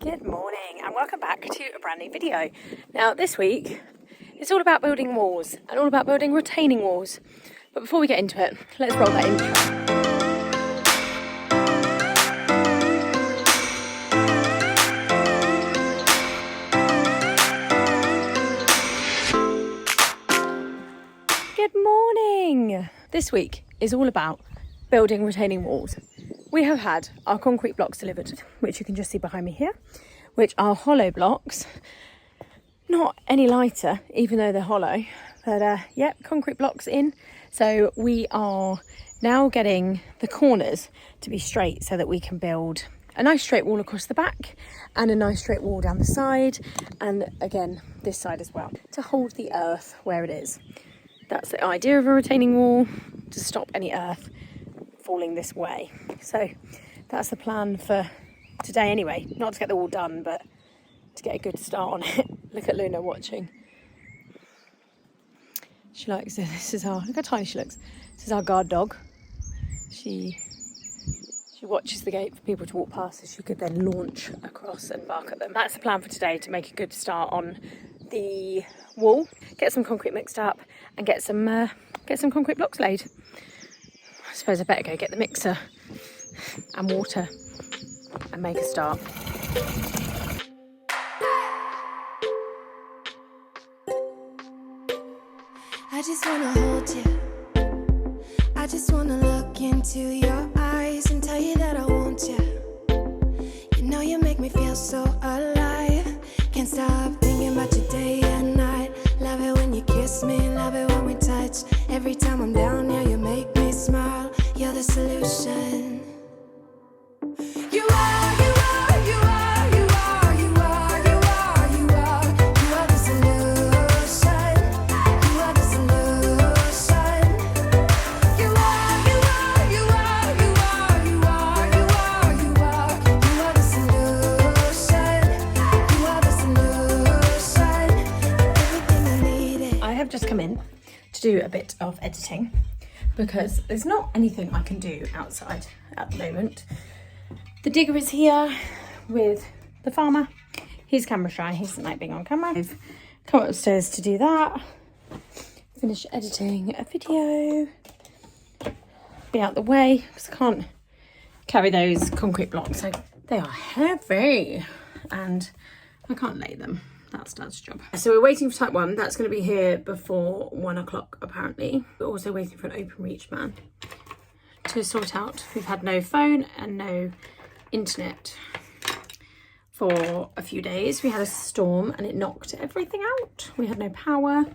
Good morning and welcome back to a brand new video. Now this week it's all about building walls and all about building retaining walls. But before we get into it, let's roll that intro. Good morning! This week is all about building retaining walls. We have had our concrete blocks delivered, which you can just see behind me here, which are hollow blocks, not any lighter, even though they're hollow, but yep, concrete blocks in. So we are now getting the corners to be straight so that we can build a nice straight wall across the back and a nice straight wall down the side, and again, this side as well, to hold the earth where it is. That's the idea of a retaining wall, to stop any earth falling this way. So that's the plan for today anyway. Not to get the wall done, but to get a good start on it. Look at Luna watching. She likes it. This is our, look how tiny she looks. This is our guard dog. She watches the gate for people to walk past so she could then launch across and bark at them. That's the plan for today, to make a good start on the wall, get some concrete mixed up and get some concrete blocks laid. I suppose I better go get the mixer and water and make a start. I just wanna hold you. I just wanna look into your eyes and tell you that I want you. You know you make me feel so alive. Can't stop thinking about you day and night. Love it when you kiss me, love it when we touch. Every time I'm down, yeah, you make me smile. You're the solution. You are, you are, you are, you are, you are, you are, you are. You are the solution. You are the solution. You are, you are, you are, you are, you are, you are, you are. You are the solution. You are the solution. Everything I needed. I have just come in to do a bit of editing because there's not anything I can do outside at the moment. The digger is here with the farmer. He's camera shy, he doesn't like being on camera. I've come upstairs to do that. Finish editing a video. Be out the way because I can't carry those concrete blocks. They are heavy and I can't lay them. That's Dad's job. So we're waiting for type 1. That's going to be here before 1 o'clock apparently. We're also waiting for an open reach man to sort out. We've had no phone and no internet for a few days. We had a storm and it knocked everything out. We had no power and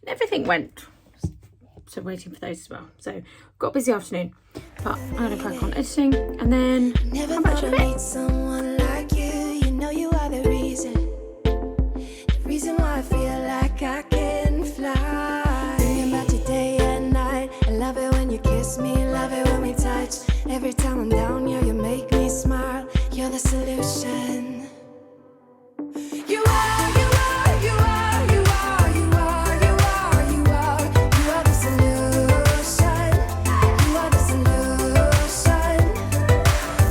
everything went. So waiting for those as well. So got a busy afternoon, but I'm going to crack on editing and then come back to it. Someone like you, you know you are the reason why I feel like I can fly. Thinking about you day and night. I love it when you kiss me, love it when we touch. Every time I'm down, yeah, you make me smile. You're the solution. You are, you are, you are, you are, you are, you are, you are. You are the solution. You are the solution.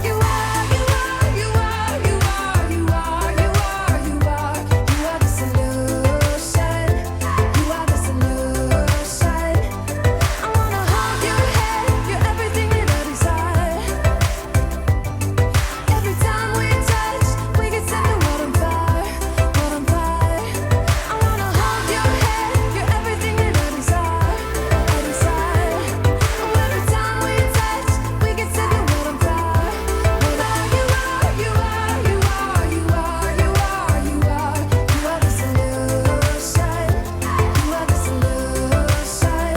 You are, you are, you are, you are, you are, you are, you are. You are the solution. You are the solution. I wanna hold your head. You're everything that I desire. Every time we touch, we can set the world on fire, world on fire. I wanna hold your head. You're everything that I desire, I desire. Oh, every time we touch, we can set the world on fire. You are, you are, you are, you are, you are, you are. You are the solution. You are the solution.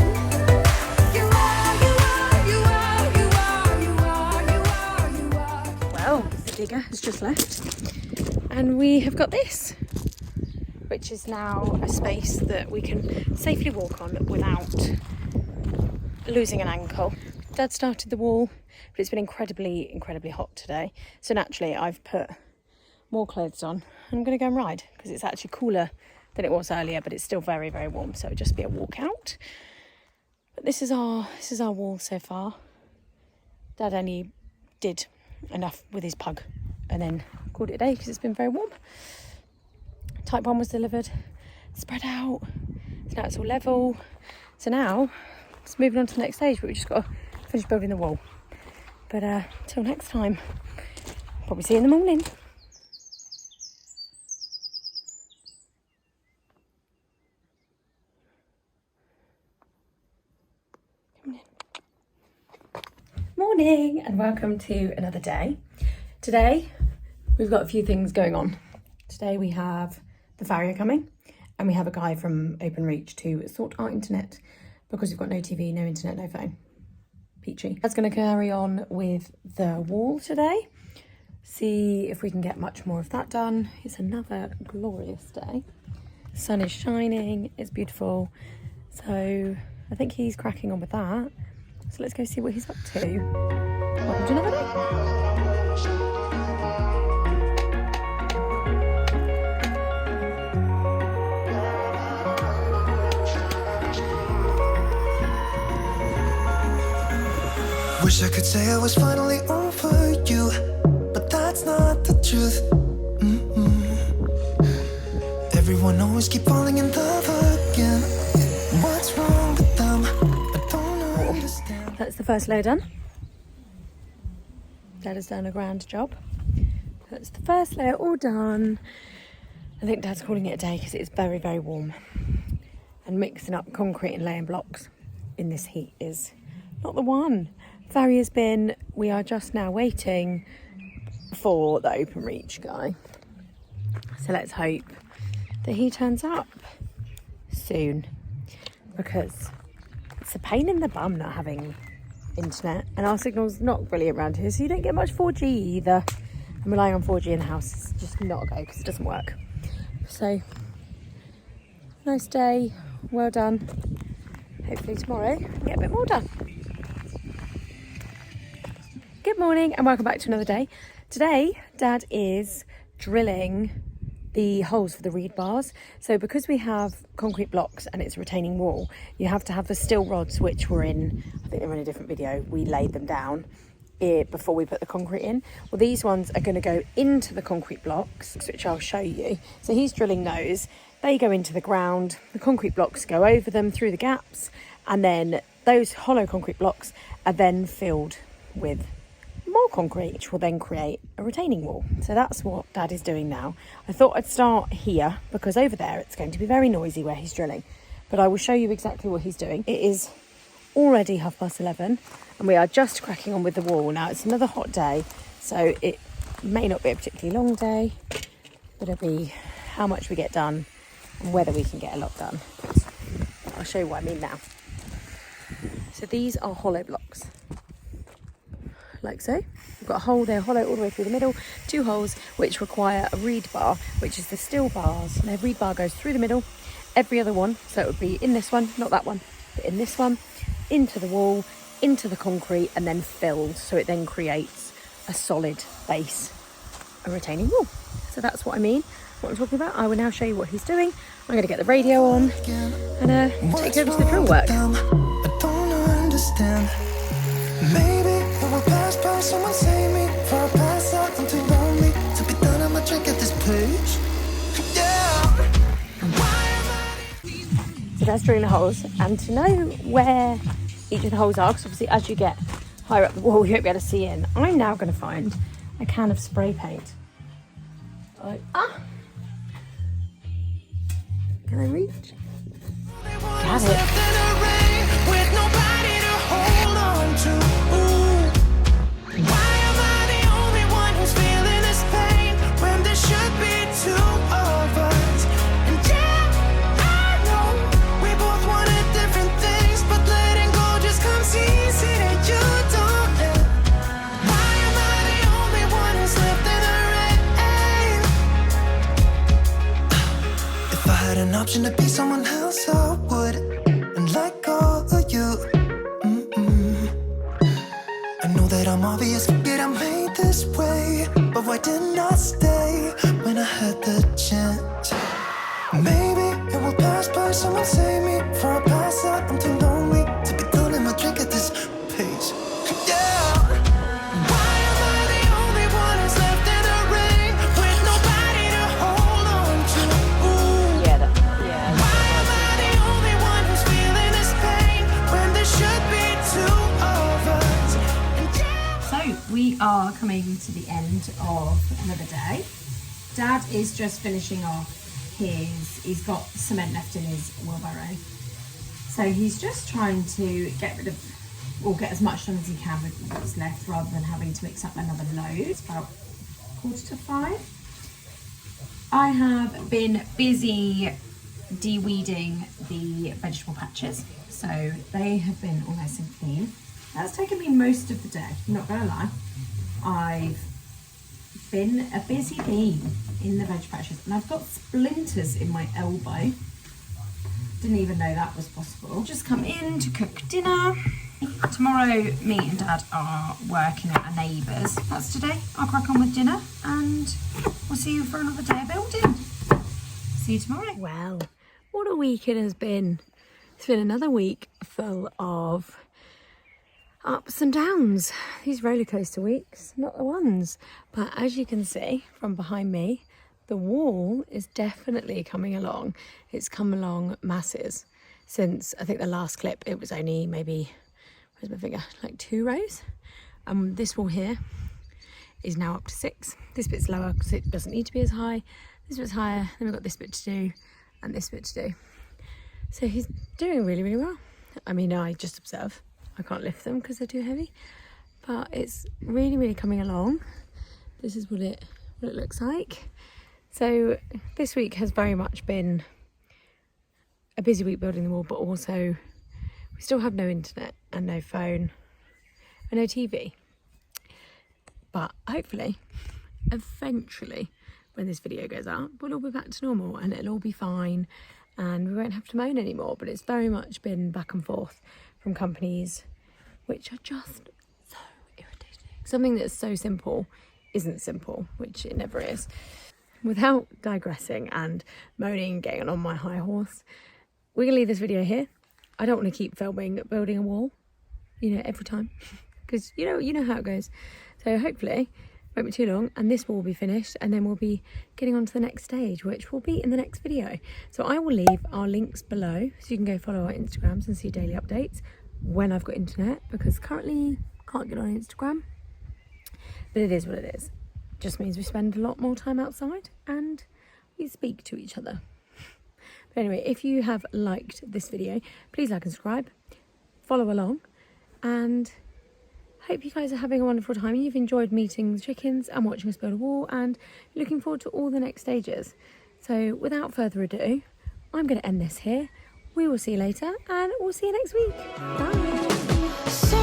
You are, you are, you are, you are, you are, you are, you are. Well, the digger has just left and we have got this, which is now a space that we can safely walk on without losing an ankle. Dad started the wall, but it's been incredibly hot today. So naturally I've put more clothes on. I'm going to go and ride because it's actually cooler than it was earlier, but it's still very warm. So it'll just be a walk out. But this is our wall so far. Dad only did enough with his pug and then called it a day because it's been very warm. Type 1 was delivered, spread out, so now it's all level. So now it's moving on to the next stage, but we just got to finish building the wall. But till next time, probably see you in the morning. Morning and welcome to another day. Today we've got a few things going on. Today we have the farrier coming and we have a guy from Openreach to sort our internet because we've got no TV, no internet, no phone. Peachy. That's going to carry on with the wall today. See if we can get much more of that done. It's another glorious day. The sun is shining, it's beautiful. So I think he's cracking on with that. So let's go see what he's up to. Welcome to another day. Wish I could say I was finally over you, but that's not the truth. Everyone always keep falling in love again. What's wrong with them? I don't understand. That's the first layer done. Dad has done a grand job. That's the first layer all done. I think Dad's calling it a day because it's very, very warm. And mixing up concrete and laying blocks in this heat is not the one. Farrier's bin, we are just now waiting for the Openreach guy. So let's hope that he turns up soon, because it's a pain in the bum not having internet, and our signal's not brilliant around here, so you don't get much 4G either. And relying on 4G in the house is just not a go because it doesn't work. So, nice day, well done. Hopefully tomorrow we'll get a bit more done. Good morning and welcome back to another day. Today, Dad is drilling the holes for the reed bars. So because we have concrete blocks and it's a retaining wall, you have to have the steel rods, which were in, I think they were in a different video, we laid them down before we put the concrete in. Well, these ones are going to go into the concrete blocks, which I'll show you. So he's drilling those. They go into the ground, the concrete blocks go over them through the gaps, and then those hollow concrete blocks are then filled with more concrete, which will then create a retaining wall. So that's what Dad is doing now. I thought I'd start here because over there it's going to be very noisy where he's drilling, but I will show you exactly what he's doing. It is already 11:30 and we are just cracking on with the wall. Now it's another hot day, so it may not be a particularly long day, but it'll be how much we get done and whether we can get a lot done. I'll show you what I mean now. So these are hollow blocks, like so. We've got a hole there, hollow all the way through the middle, 2 holes which require a reed bar, which is the steel bars, and the reed bar goes through the middle, every other one, so it would be in this one, not that one, but in this one, into the wall, into the concrete, and then filled, so it then creates a solid base, a retaining wall. So that's what I mean, what I'm talking about. I will now show you what he's doing. I'm going to get the radio on and take you over to the drill work. I don't understand. Maybe it will pass by. Someone save me for a pass out. I'm too lonely to be done. I'm a drink at this page. Yeah. So that's drilling the holes, and to know where each of the holes are, because obviously as you get higher up the wall you won't be able to see in, I'm now going to find a can of spray paint. Can I reach? Got it. Option to be someone else, I would, and let go of you. I know that I'm obvious, forget I made this way, but why didn't I stay when I had the chance? Maybe it will pass by. Someone save me for a pass out. I'm too lonely to be done in my drink at this pace. Yeah. Why am I the only one who's left in the rain Dad is just finishing off he's got cement left in his wheelbarrow. So he's just trying to get rid of, or get as much done as he can with what's left rather than having to mix up another load. It's about 4:45. I have been busy de-weeding the vegetable patches. So they have been all nice and clean. That's taken me most of the day, I'm not gonna lie. I've been a busy bee in the veg patches, and I've got splinters in my elbow. Didn't even know that was possible. Just come in to cook dinner. Tomorrow, me and Dad are working at a neighbour's. That's today. I'll crack on with dinner, and we'll see you for another day of building. See you tomorrow. Well, what a week it has been. It's been another week full of ups and downs. These roller coaster weeks, not the ones. But as you can see from behind me, the wall is definitely coming along. It's come along masses since I think the last clip. It was only maybe, where's my finger, like 2 rows. This wall here is now up to 6. This bit's lower because it doesn't need to be as high. This bit's higher. Then we've got this bit to do and this bit to do. So he's doing really, really well. I mean, I just observe. I can't lift them because they're too heavy, but it's really, really coming along. This is what it looks like. So this week has very much been a busy week building the wall, but also we still have no internet and no phone and no TV. But hopefully, eventually, when this video goes up, we'll all be back to normal and it'll all be fine and we won't have to moan anymore. But it's very much been back and forth from companies which are just so irritating. Something that's so simple isn't simple, which it never is. Without digressing and moaning and getting on my high horse, we're gonna leave this video here. I don't want to keep filming building a wall, you know, every time, because you know how it goes. So hopefully it won't be too long and this will be finished, and then we'll be getting on to the next stage, which will be in the next video. So I will leave our links below so you can go follow our Instagrams and see daily updates when I've got internet, because currently can't get on Instagram. But it is what it is. Just means we spend a lot more time outside and we speak to each other. But anyway, if you have liked this video, please like and subscribe, follow along, and hope you guys are having a wonderful time and you've enjoyed meeting the chickens and watching us build a wall, and looking forward to all the next stages. So without further ado, I'm going to end this here. We will see you later and we'll see you next week. Bye.